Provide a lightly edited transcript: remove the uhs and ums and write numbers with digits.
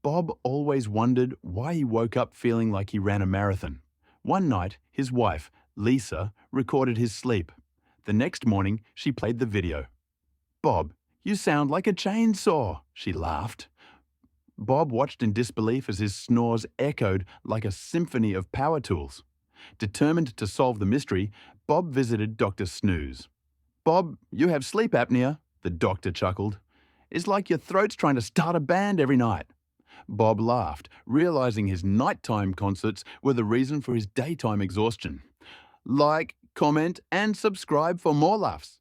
Bob always wondered why he woke up feeling like he ran a marathon. One night, his wife, Lisa, recorded his sleep. The next morning, she played the video. "Bob, you sound like a chainsaw," she laughed. Bob watched in disbelief as his snores echoed like a symphony of power tools. Determined to solve the mystery, Bob visited Dr. Snooze. "Bob, you have sleep apnea," the doctor chuckled. "It's like your throat's trying to start a band every night." Bob laughed, realizing his nighttime concerts were the reason for his daytime exhaustion. Like, comment, and subscribe for more laughs.